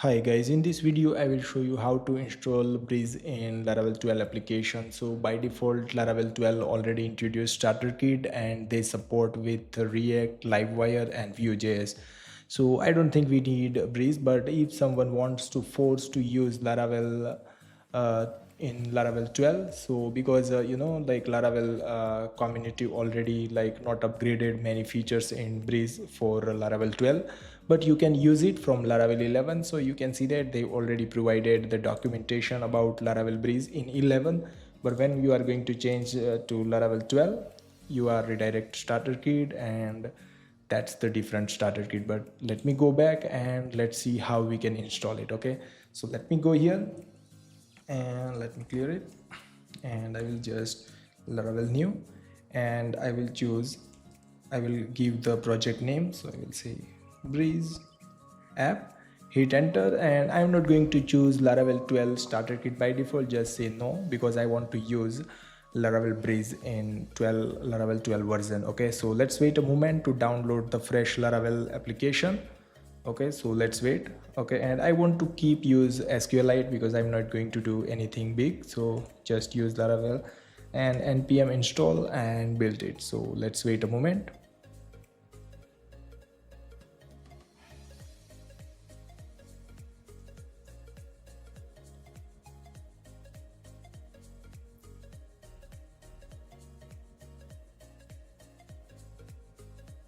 Hi guys, in this video I will show you how to install Breeze in Laravel 12 application. So by default Laravel 12 already introduced starter kit and they support with React, Livewire and Vue.js. So I don't think we need Breeze, but if someone wants to force to use Laravel uh, in Laravel 12, so because like Laravel community already like not upgraded many features in Breeze for Laravel 12, but you can use it from Laravel 11. So you can see that they already provided the documentation about Laravel Breeze in 11, but when you are going to change to Laravel 12, you are redirect starter kit, and that's the different starter kit. But let me go back and let's see how we can install it. Okay, so let me go here and let me clear it, and I will just Laravel new, and I will give the project name. So I will say Breeze app, hit enter, and I'm not going to choose Laravel 12 starter kit by default. Just say no because I want to use Laravel Breeze in 12 Laravel 12 version. Okay, so let's wait a moment to download the fresh Laravel application. Okay, so let's wait. Okay, and I want to keep use SQLite because I'm not going to do anything big, so just use Laravel and npm install and build it. So let's wait a moment.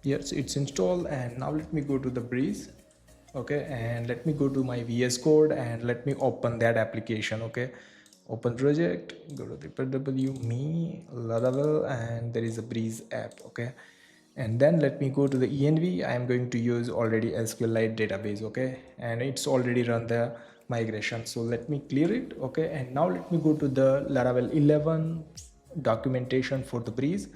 Yes, it's installed, and now let me go to the Breeze. Okay, and let me go to my VS Code and let me open that application. Okay, open project, go to the me Laravel, and there is a Breeze app. Okay, and then let me go to the env. I am going to use already SQLite database. Okay, and it's already run the migration, so let me clear it. Okay, and now let me go to the Laravel 11 documentation for the Breeze.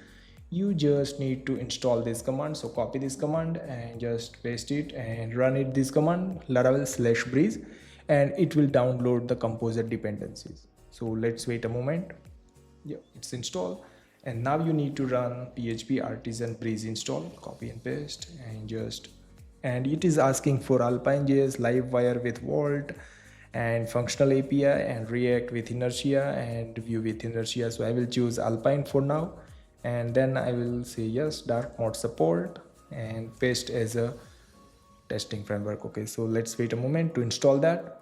You just need to install this command, so copy this command and just paste it and run it, this command laravel /breeze, and it will download the composer dependencies. So let's wait a moment. Yeah, it's installed, and now you need to run php artisan breeze install, copy and paste, and it is asking for alpine.js, livewire with vault, and functional API, and React with inertia, and Vue with inertia. So I will choose Alpine for now, and then I will say yes, dark mode support, and paste as a testing framework. Okay, so let's wait a moment to install that.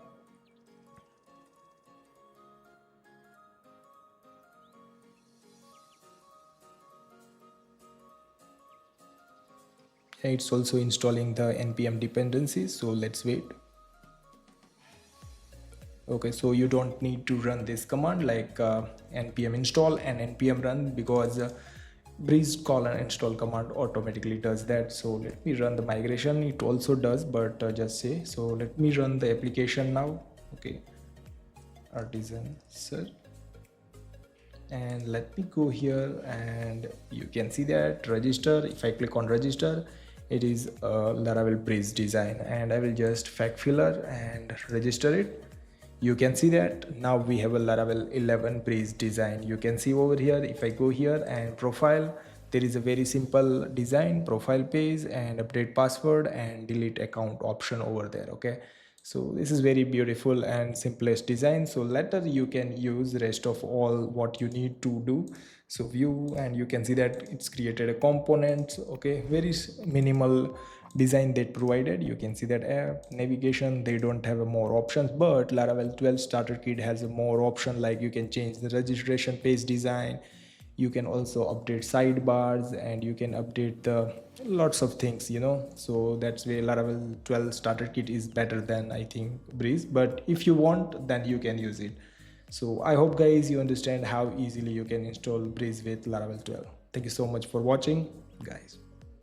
It's also installing the npm dependencies, so let's wait. Okay, so you don't need to run this command like npm install and npm run, because breeze call and install command automatically does that. So let me run the migration, it also does, but just say, so let me run the application now. Okay, artisan search, and let me go here, and you can see that register. If I click on register, it is a Laravel Breeze design, and I will just fact filler and register it. You can see that now we have a Laravel 11 Breeze design. You can see over here, if I go here and profile, there is a very simple design, profile page, and update password and delete account option over there. Okay, so this is very beautiful and simplest design. So later you can use rest of all what you need to do. So view, and you can see that it's created a component. Okay, very minimal design that provided. You can see that app navigation, they don't have a more options, but Laravel 12 starter kit has a more option, like you can change the registration page design, you can also update sidebars, and you can update the lots of things, so that's why Laravel 12 starter kit is better than, I think, Breeze. But if you want, then you can use it. So I hope guys you understand how easily you can install Breeze with Laravel 12. Thank you so much for watching, guys.